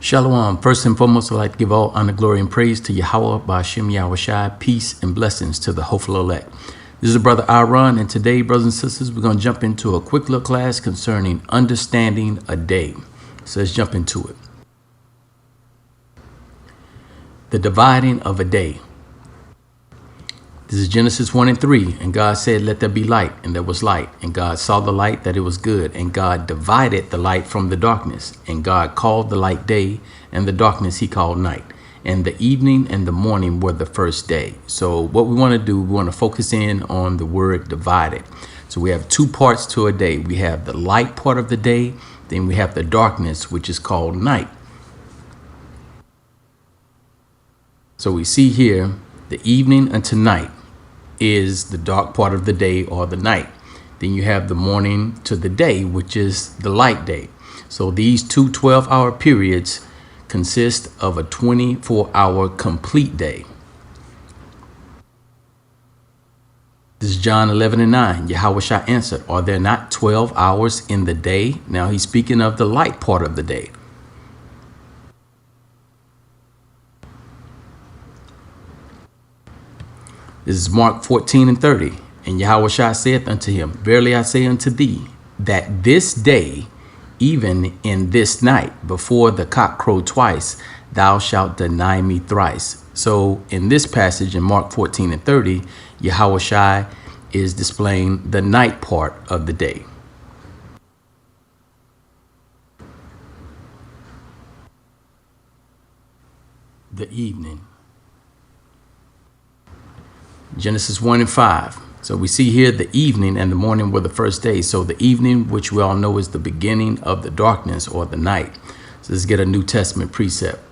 Shalom. First and foremost, I'd like to give all honor, glory, and praise to Yahawah, Ba'ashem Yahawashi, peace and blessings to the hopeful elect. This is brother Aaron, and today, brothers and sisters, we're going to jump into a quick little class concerning understanding a day. So let's jump into it. The dividing of a day. This is Genesis 1 and 3. And God said, "Let there be light," and there was light. And God saw the light that it was good. And God divided the light from the darkness. And God called the light day, and the darkness he called night. And the evening and the morning were the first day. So what we want to do, we want to focus in on the word divided. So we have two parts to a day. We have the light part of the day, then we have the darkness, which is called night. So we see here the evening unto night is the dark part of the day or the night. Then you have the morning to the day, which is the light day. So these two 12-hour periods consist of a 24-hour complete day. This is John 11 and 9. Yahawashi answered, "Are there not 12 hours in the day?" Now he's speaking of the light part of the day. This is Mark 14 and 30. And Yahawashi saith unto him, "Verily I say unto thee, that this day, even in this night, before the cock crow twice, thou shalt deny me thrice." So in this passage in Mark 14 and 30, Yahawashi is displaying the night part of the day. The evening. Genesis 1 and 5. So we see here the evening and the morning were the first day. So the evening, which we all know is the beginning of the darkness or the night. So let's get a New Testament precept.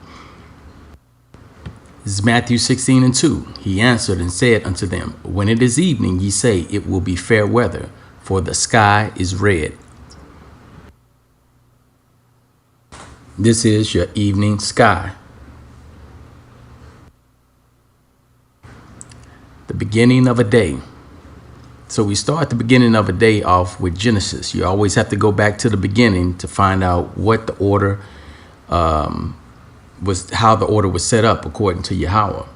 This is Matthew 16 and 2. He answered and said unto them, "When it is evening, ye say, it will be fair weather, for the sky is red." This is your evening sky. The beginning of a day. So we start the beginning of a day off with Genesis. You always have to go back to the beginning to find out what the order was, how the order was set up according to Yahawah.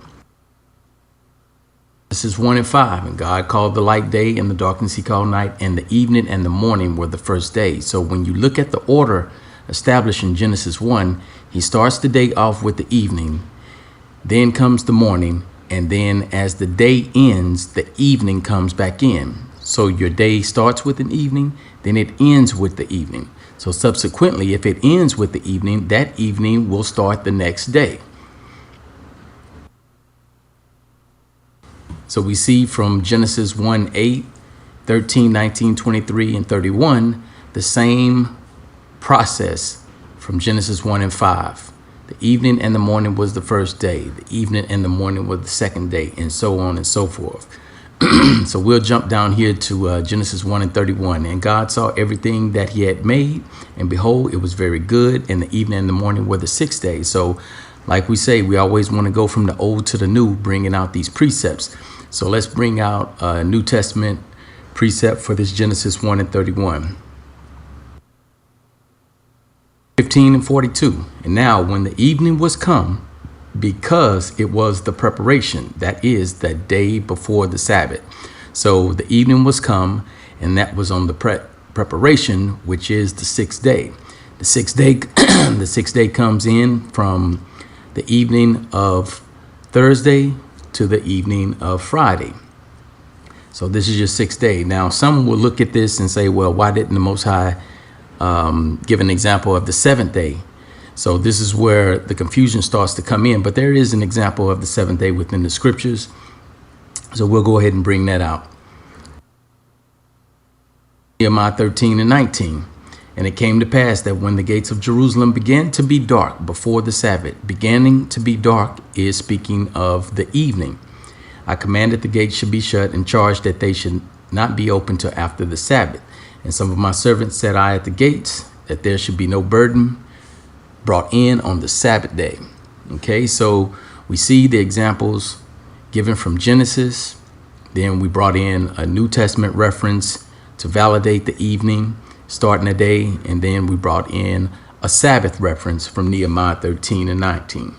This is 1 and 5. And God called the light day, and the darkness he called night, and the evening and the morning were the first day. So when you look at the order established in Genesis 1, he starts the day off with the evening, then comes the morning, and then as the day ends, the evening comes back in. So your day starts with an evening, then it ends with the evening. So subsequently, if it ends with the evening, that evening will start the next day. So we see from Genesis 1, 8, 13, 19, 23, and 31, the same process from Genesis 1 and 5. The evening and the morning was the first day. The evening and the morning was the second day, and so on and so forth. So we'll jump down here to Genesis 1 and 31. And God saw everything that he had made, and behold, it was very good. And the evening and the morning were the sixth day. So like we say, we always want to go from the old to the new, bringing out these precepts. So let's bring out a New Testament precept for this Genesis 1 and 31. 15 and 42. And now when the evening was come, because it was the preparation, that is the day before the Sabbath. So the evening was come, and that was on the preparation, which is the sixth day. The sixth day, the sixth day comes in from the evening of Thursday to the evening of Friday. So this is your sixth day. Now some will look at this and say, well, why didn't the Most High give an example of the seventh day? So this is where the confusion starts to come in, but there is an example of the seventh day within the scriptures. So we'll go ahead and bring that out. Nehemiah 13 and 19. And it came to pass that when the gates of Jerusalem began to be dark before the Sabbath, beginning to be dark is speaking of the evening, I commanded the gates should be shut and charged that they should not be opened till after the Sabbath. And some of my servants set I at the gates, that there should be no burden brought in on the Sabbath day. Okay, so we see the examples given from Genesis. Then we brought in a New Testament reference to validate the evening, starting a day. And then we brought in a Sabbath reference from Nehemiah 13 and 19.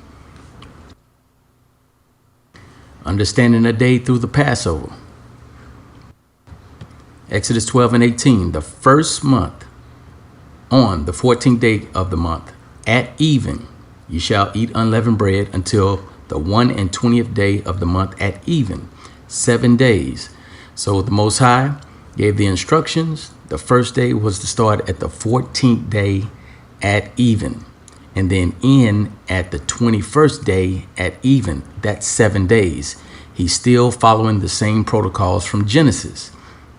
Understanding a day through the Passover. Exodus 12 and 18, the first month, on the 14th day of the month, at even, ye shall eat unleavened bread until the 21st day of the month at even, 7 days. So the Most High gave the instructions. The first day was to start at the 14th day at even, and then end at the 21st day at even. That's 7 days. He's still following the same protocols from Genesis.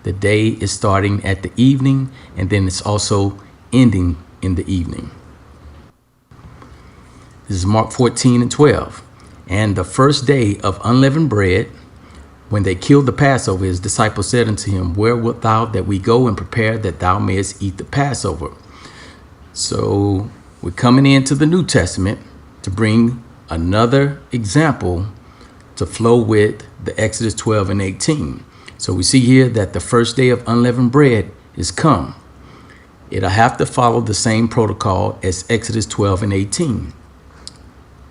The day is starting at the evening, and then it's also ending in the evening. This is Mark 14 and 12. And the first day of unleavened bread, when they killed the Passover, his disciples said unto him, where wilt thou that we go and prepare that thou mayest eat the Passover? So we're coming into the New Testament to bring another example to flow with the Exodus 12 and 18. So we see here that the first day of unleavened bread is come. It'll have to follow the same protocol as Exodus 12 and 18.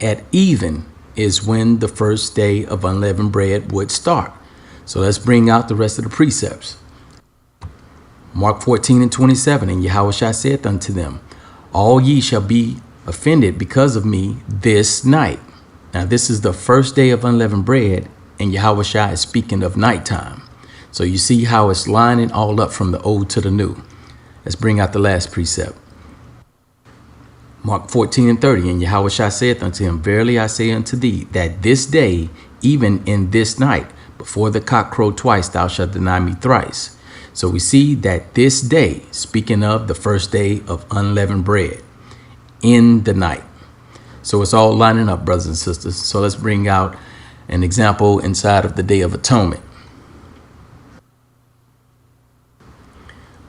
At even is when the first day of unleavened bread would start. So let's bring out the rest of the precepts. Mark 14 and 27, and Yahawashi saith unto them, all ye shall be offended because of me this night. Now this is the first day of unleavened bread, and Yahawashi is speaking of nighttime. So you see how it's lining all up from the old to the new. Let's bring out the last precept. Mark 14 and 30, and Yahawashi saith unto him, verily I say unto thee, that this day, even in this night, before the cock crow twice, thou shalt deny me thrice. So we see that this day, speaking of the first day of unleavened bread, in the night. So it's all lining up, brothers and sisters. So let's bring out an example inside of the Day of Atonement.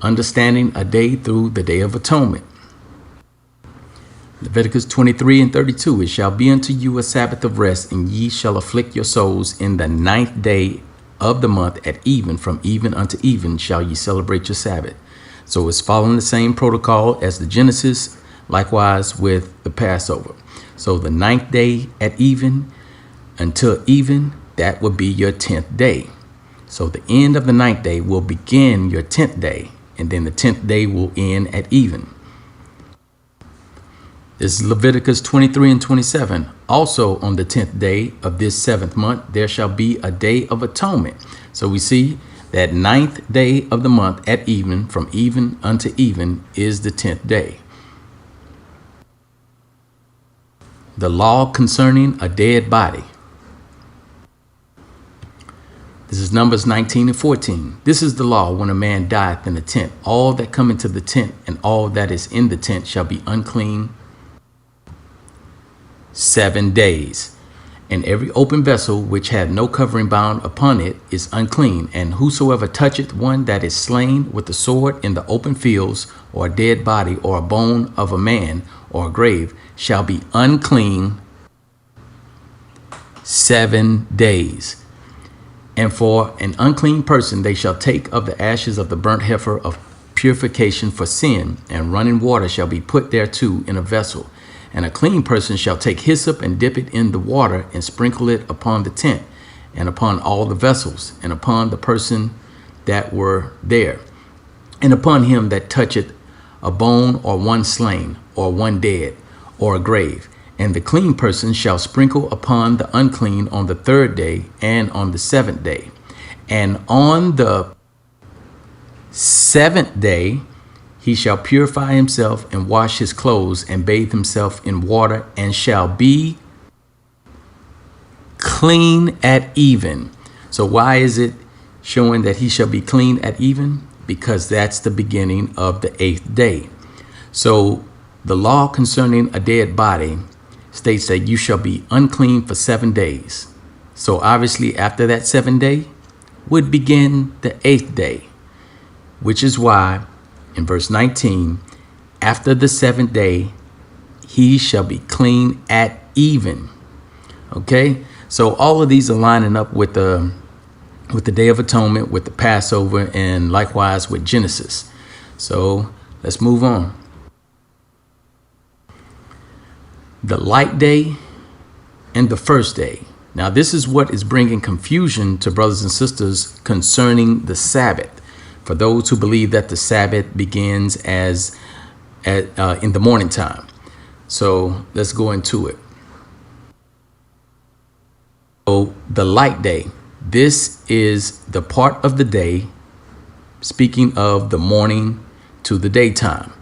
Understanding a day through the Day of Atonement. Leviticus 23 and 32, it shall be unto you a Sabbath of rest, and ye shall afflict your souls in the 9th day of the month at even, from even unto even shall ye celebrate your Sabbath. So it's following the same protocol as the Genesis, likewise with the Passover. So the 9th day at even until even, that would be your 10th day. So the end of the 9th day will begin your 10th day, and then the 10th day will end at even. This is Leviticus 23 and 27. Also on the 10th day of this 7th month, there shall be a day of atonement. So we see that 9th day of the month at even, from even unto even, is the 10th day. The law concerning a dead body. This is Numbers 19 and 14. This is the law when a man dieth in a tent. All that come into the tent and all that is in the tent shall be unclean 7 days. And every open vessel which hath no covering bound upon it is unclean. And whosoever toucheth one that is slain with the sword in the open fields, or a dead body, or a bone of a man, or a grave, shall be unclean 7 days. And for an unclean person they shall take of the ashes of the burnt heifer of purification for sin, and running water shall be put thereto in a vessel. And a clean person shall take hyssop and dip it in the water and sprinkle it upon the tent and upon all the vessels and upon the person that were there, and upon him that toucheth a bone or one slain or one dead or a grave. And the clean person shall sprinkle upon the unclean on the 3rd day and on the 7th day. And on the 7th day he shall purify himself and wash his clothes and bathe himself in water, and shall be clean at even. So why is it showing that he shall be clean at even? Because that's the beginning of the 8th day. So the law concerning a dead body states that you shall be unclean for 7 days. So obviously after that 7th day would begin the 8th day, which is why in verse 19, after the 7th day, he shall be clean at even. Okay, so all of these are lining up with the Day of Atonement, with the Passover, and likewise with Genesis. So let's move on. the light day and the first day. Now, this is what is bringing confusion to brothers and sisters concerning the Sabbath. For those who believe that the Sabbath begins in the morning time. So let's go into it. So the light day, this is the part of the day, speaking of the morning to the daytime.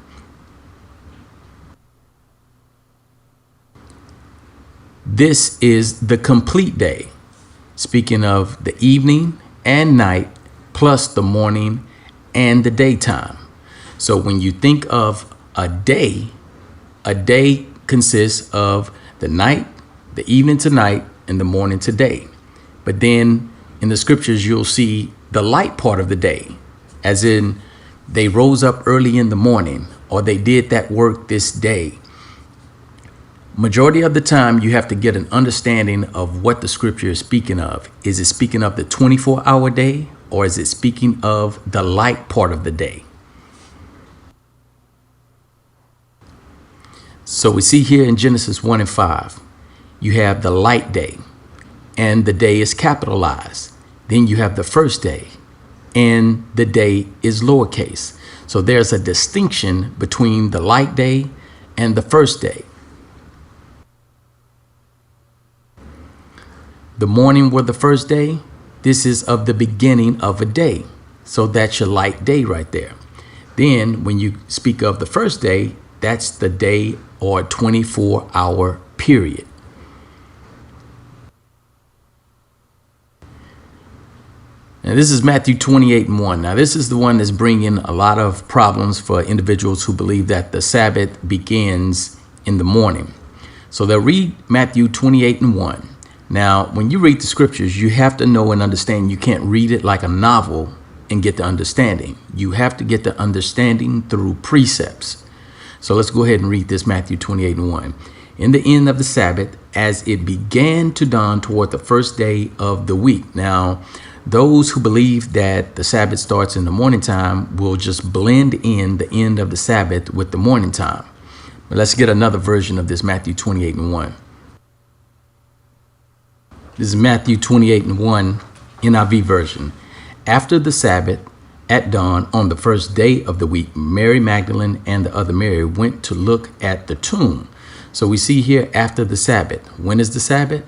This is the complete day, speaking of the evening and night, plus the morning and the daytime. So when you think of a day consists of the night, the evening to night, and the morning to day. But then in the scriptures, you'll see the light part of the day, as in they rose up early in the morning, or they did that work this day. Majority of the time, you have to get an understanding of what the scripture is speaking of. Is it speaking of the 24-hour day, or is it speaking of the light part of the day? So we see here in Genesis 1 and 5, you have the light day, and the day is capitalized. Then you have the first day, and the day is lowercase. So there's a distinction between the light day and the first day. The morning were the first day. This is of the beginning of a day. So that's your light day right there. Then when you speak of the first day, that's the day or 24-hour period. Now this is Matthew 28:1. Now this is the one that's bringing a lot of problems for individuals who believe that the Sabbath begins in the morning. So they'll read Matthew 28:1. Now, when you read the scriptures, you have to know and understand. You can't read it like a novel and get the understanding. You have to get the understanding through precepts. So let's go ahead and read this Matthew 28:1. In the end of the Sabbath, as it began to dawn toward the first day of the week. Now, those who believe that the Sabbath starts in the morning time will just blend in the end of the Sabbath with the morning time. But let's get another version of this Matthew 28:1. This is Matthew 28:1 NIV version. After the Sabbath, at dawn on the first day of the week, Mary Magdalene and the other Mary went to look at the tomb. So we see here after the Sabbath. When is the Sabbath?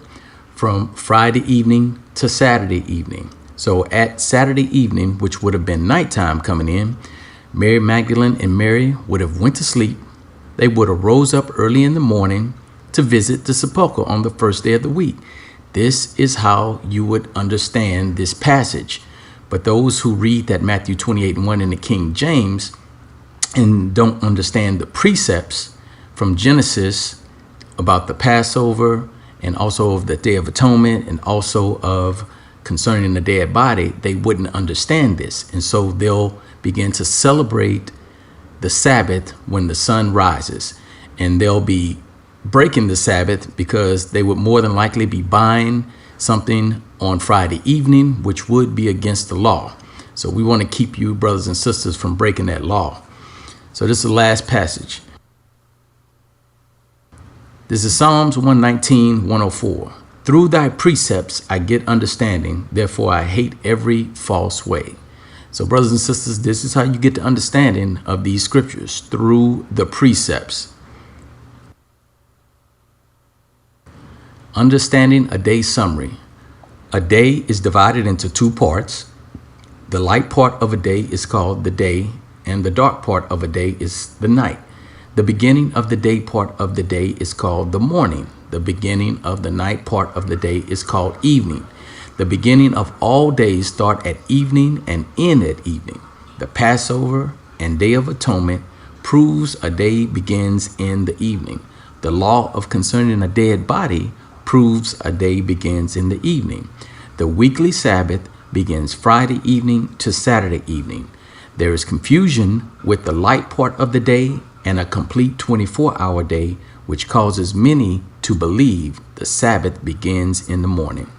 From Friday evening to Saturday evening. So at Saturday evening, which would have been nighttime coming in, Mary Magdalene and Mary would have went to sleep. They would have rose up early in the morning to visit the sepulchre on the first day of the week. This is how you would understand this passage. But those who read that Matthew 28:1 in the King James and don't understand the precepts from Genesis about the Passover and also of the Day of Atonement and also of concerning the dead body, they wouldn't understand this. And so they'll begin to celebrate the Sabbath when the sun rises, and they'll be breaking the Sabbath because they would more than likely be buying something on Friday evening, which would be against the law. So we want to keep you, brothers and sisters, from breaking that law. So this is the last passage. This is Psalms 119:104. Through thy precepts I get understanding, therefore I hate every false way. So brothers and sisters, this is how you get the understanding of these scriptures, through the precepts. Understanding a day summary. A day is divided into two parts. The light part of a day is called the day, and the dark part of a day is the night. The beginning of the day part of the day is called the morning. The beginning of the night part of the day is called evening. The beginning of all days start at evening and end at evening. The Passover and Day of Atonement proves a day begins in the evening. The law of concerning a dead body proves a day begins in the evening. The weekly Sabbath begins Friday evening to Saturday evening. There is confusion with the light part of the day and a complete 24-hour day, which causes many to believe the Sabbath begins in the morning.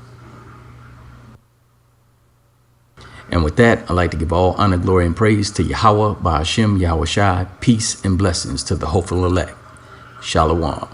And with that, I'd like to give all honor, glory, and praise to Yahawah, Ba'ashem, Yahawashi, peace and blessings to the hopeful elect. Shalom.